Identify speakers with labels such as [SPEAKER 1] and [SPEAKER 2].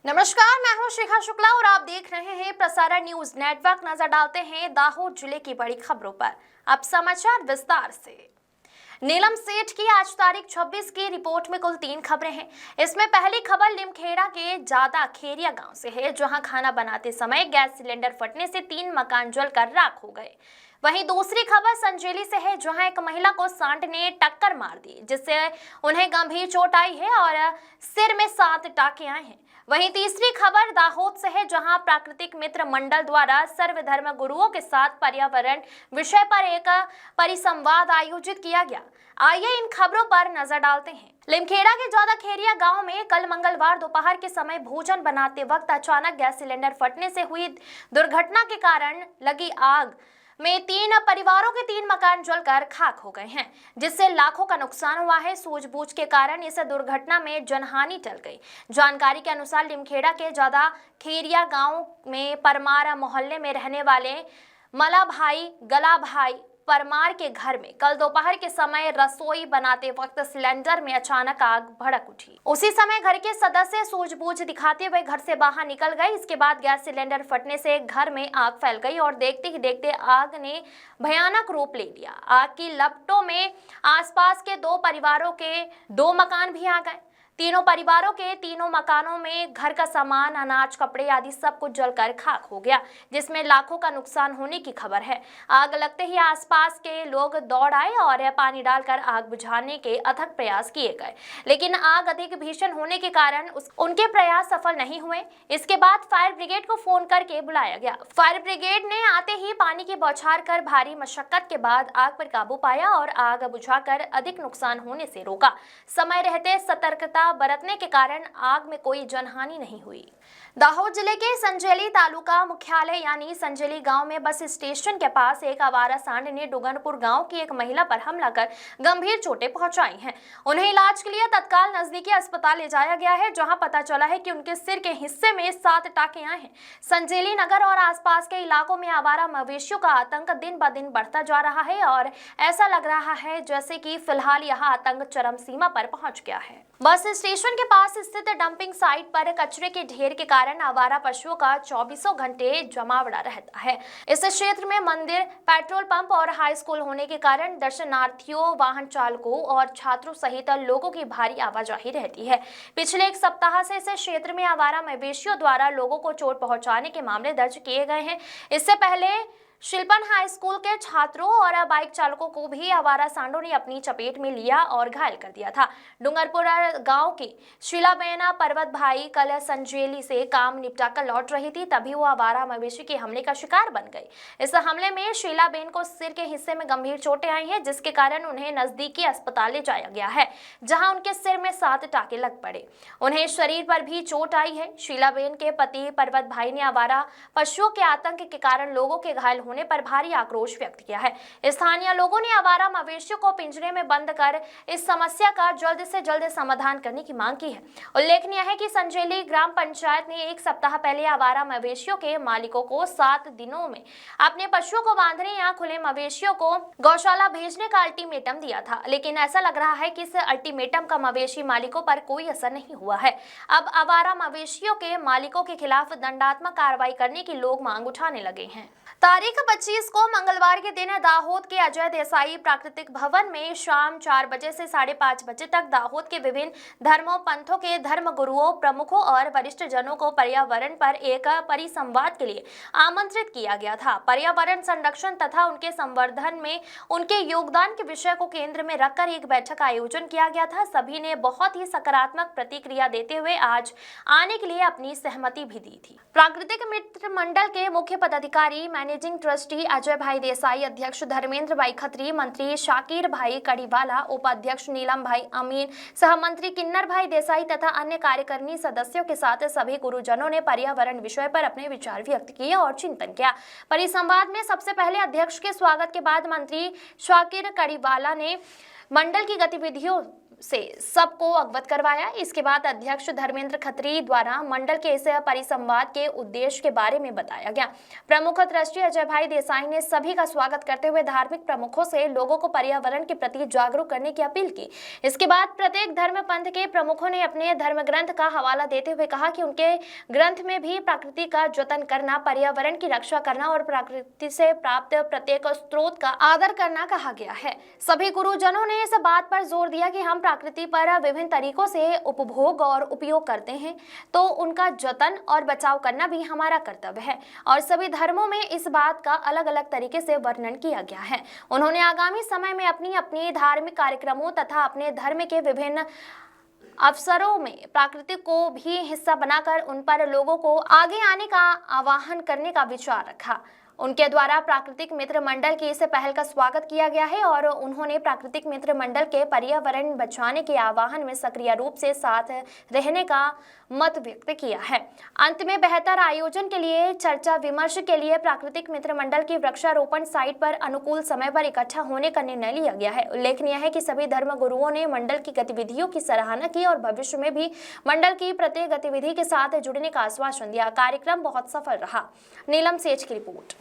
[SPEAKER 1] नमस्कार, मैं हूं शिखा शुक्ला और आप देख रहे हैं प्रसारण न्यूज नेटवर्क। नजर डालते हैं दाहोद जिले की बड़ी खबरों पर। अब समाचार विस्तार से। नीलम सेठ की आज तारीख 26 की रिपोर्ट में कुल 3 खबरें हैं। इसमें पहली खबर लिमखेड़ा के जादा खेरिया गांव से है, जहां खाना बनाते समय गैस सिलेंडर फटने से 3 मकान जलकर राख हो गए। वहीं दूसरी खबर संजेली से है, जहां एक महिला को सांड ने टक्कर मार दी, जिससे उन्हें गंभीर चोट आई है और सिर में 7 टाके आए हैं। वहीं तीसरी खबर दाहोद से है, जहां प्राकृतिक मित्र मंडल द्वारा सर्वधर्म गुरुओं के साथ पर्यावरण विषय पर एक परिसंवाद आयोजित किया गया। आइए इन खबरों पर नजर डालते हैं। लिमखेड़ा के ज्यादा खेरिया गांव में कल मंगलवार दोपहर के समय भोजन बनाते वक्त अचानक गैस सिलेंडर फटने से हुई दुर्घटना के कारण लगी आग में 3 परिवारों के 3 मकान जलकर खाक हो गए हैं, जिससे लाखों का नुकसान हुआ है। सूझबूझ के कारण इस दुर्घटना में जनहानि टल गई। जानकारी के अनुसार लिमखेड़ा के ज्यादा खेरिया गांव में परमार मोहल्ले में रहने वाले मला भाई गला भाई परमार के घर में कल दोपहर के समय रसोई बनाते वक्त सिलेंडर में अचानक आग भड़क उठी। उसी समय घर के सदस्य सूझबूझ दिखाते हुए घर से बाहर निकल गए। इसके बाद गैस सिलेंडर फटने से घर में आग फैल गई और देखते ही देखते आग ने भयानक रूप ले लिया। आग की लपटों में आसपास के 2 परिवारों के 2 मकान भी आ गए। तीनों परिवारों के तीनों मकानों में घर का सामान, अनाज, कपड़े आदि सब कुछ जलकर खाक हो गया, जिसमें लाखों का नुकसान होने की खबर है। आग लगते ही आसपास के लोग दौड़ आए और पानी डालकर आग बुझाने के अथक प्रयास किए गए, लेकिन आग अधिक भीषण होने के कारण उनके प्रयास सफल नहीं हुए। इसके बाद फायर ब्रिगेड को फोन करके बुलाया गया। फायर ब्रिगेड ने आते ही पानी की बौछार कर भारी मशक्कत के बाद आग पर काबू पाया और आग बुझाकर अधिक नुकसान होने से रोका। समय रहते सतर्कता बरतने के कारण आग में कोई जनहानि नहीं हुई। दाहोद जिले के संजेली तालुका मुख्यालय यानी संजेली गांव में बस स्टेशन के पास एक आवारा सांड ने डुगनपुर गांव की एक महिला पर हमला कर गंभीर चोटें पहुंचाई हैं। उन्हें इलाज के लिए तत्काल नजदीकी अस्पताल ले जाया गया है, जहां पता चला है कि उनके सिर के हिस्से में 7 टाके आए हैं। संजेली नगर और आसपास के इलाकों में आवारा मवेशियों का आतंक दिन ब दिन बढ़ता जा रहा है और ऐसा लग रहा है जैसे कि फिलहाल यह आतंक चरम सीमा पर पहुंच गया है। बस स्टेशन के पास स्थित डंपिंग साइट पर कचरे के ढेर के कारण आवारा पशुओं का 24 घंटे जमावड़ा रहता है। इस क्षेत्र में मंदिर, पेट्रोल पंप और हाई स्कूल होने के कारण दर्शनार्थियों, वाहन चालकों और छात्रों सहित लोगों की भारी आवाजाही रहती है। पिछले 1 सप्ताह से इस क्षेत्र में आवारा मवेशियों द्वारा लोगों को चोट पहुंचाने के मामले दर्ज किए गए हैं। इससे पहले शिल्पन हाई स्कूल के छात्रों और बाइक चालकों को भी आवारा सांडों ने अपनी चपेट में लिया और घायल कर दिया था। डूंगरपुर गांव की शीलाबेन पर्वत भाई कल संजेली से काम निपटाकर लौट रही थी, तभी वो आवारा मवेशी के हमले का शिकार बन गई। इस हमले में शीलाबेन को सिर के हिस्से में गंभीर चोटें आई हैं, जिसके कारण उन्हें नजदीकी अस्पताल ले जाया गया है, जहां उनके सिर में 7 टाके लग पड़े। उन्हें शरीर पर भी चोट आई है। शीलाबेन के पति पर्वत भाई ने आवारा पशुओं के आतंक के कारण लोगों के घायल होने पर भारी आक्रोश व्यक्त किया है। स्थानीय लोगों ने आवारा मवेशियों को पिंजरे में बंद कर इस समस्या का जल्द से जल्द समाधान करने की मांग की है। उल्लेखनीय है कि संजेली ग्राम पंचायत ने 1 सप्ताह पहले आवारा मवेशियों के मालिकों को 7 दिनों में अपने पशुओं को बांधने या खुले मवेशियों को गौशाला भेजने का अल्टीमेटम दिया था, लेकिन ऐसा लग रहा है कि इस अल्टीमेटम का मवेशी मालिकों पर कोई असर नहीं हुआ है। अब आवारा मवेशियों के मालिकों के खिलाफ दंडात्मक कार्रवाई करने की लोग मांग उठाने लगे हैं। तारीख 25 को मंगलवार के दिन दाहोद के अजय देसाई प्राकृतिक भवन में शाम 4 बजे से 5:30 बजे तक दाहोद के विभिन्न धर्मों, पंथों के धर्म गुरुओं, प्रमुखों और वरिष्ठ जनों को पर्यावरण पर एक परिसंवाद के लिए आमंत्रित किया गया था। पर्यावरण संरक्षण तथा उनके संवर्धन में उनके योगदान के विषय को केंद्र में रखकर एक बैठक का आयोजन किया गया था। सभी ने बहुत ही सकारात्मक प्रतिक्रिया देते हुए आज आने के लिए अपनी सहमति भी दी थी। प्राकृतिक मित्र मंडल के मुख्य पदाधिकारी मैनेजिंग ट्रस्टी अजय भाई देसाई, अध्यक्ष धर्मेंद्र भाई खत्री, मंत्री शाकिर भाई कड़ीवाला, उपाध्यक्ष नीलम भाई अमीन, सहमंत्री किन्नर भाई देसाई तथा अन्य कार्यकारिणी सदस्यों के साथ सभी गुरुजनों ने पर्यावरण विषय पर अपने विचार व्यक्त किए और चिंतन किया। परिसंवाद में सबसे पहले अध्यक्ष के स्वागत के बाद मंत्री शाकिर कड़ीवाला ने मंडल की गतिविधियों से सबको अवगत करवाया। इसके बाद अध्यक्ष धर्मेंद्र खत्री द्वारा मंडल के इस परिसंवाद के उद्देश्य के बारे में बताया गया। प्रमुख ट्रस्टी अजय भाई देसाई ने सभी का स्वागत करते हुए धार्मिक प्रमुखों से लोगों को पर्यावरण के प्रति जागरूक करने की अपील की। इसके बाद प्रत्येक धर्म पंथ के प्रमुखों ने अपने धर्म ग्रंथ का हवाला देते हुए कहा कि उनके ग्रंथ में भी प्रकृति का जतन करना, पर्यावरण की रक्षा करना और प्रकृति से प्राप्त प्रत्येक स्रोत का आदर करना कहा गया है। सभी गुरुजनों ने इस बात पर जोर दिया कि हम प्रकृति पर विभिन्न तरीकों से उपभोग और उपयोग करते हैं, तो उनका जतन और बचाव करना भी हमारा कर्तव्य है और सभी धर्मों में इस बात का अलग अलग तरीके से वर्णन किया गया है। उन्होंने आगामी समय में अपनी अपनी धार्मिक कार्यक्रमों तथा अपने धर्म के विभिन्न अवसरों में प्रकृति को भी हिस्सा बनाकर उन पर लोगों को आगे आने का आह्वान करने का विचार रखा। उनके द्वारा प्राकृतिक मित्र मंडल की इस पहल का स्वागत किया गया है और उन्होंने प्राकृतिक मित्र मंडल के पर्यावरण बचाने के आह्वान में सक्रिय रूप से साथ रहने का मत व्यक्त किया है। अंत में बेहतर आयोजन के लिए चर्चा विमर्श के लिए प्राकृतिक मित्र मंडल की वृक्षारोपण साइट पर अनुकूल समय पर इकट्ठा होने का निर्णय लिया गया है। उल्लेखनीय है कि सभी धर्म गुरुओं ने मंडल की गतिविधियों की सराहना की और भविष्य में भी मंडल की प्रत्येक गतिविधि के साथ जुड़ने का आश्वासन दिया। कार्यक्रम बहुत सफल रहा। नीलम सेठ की रिपोर्ट।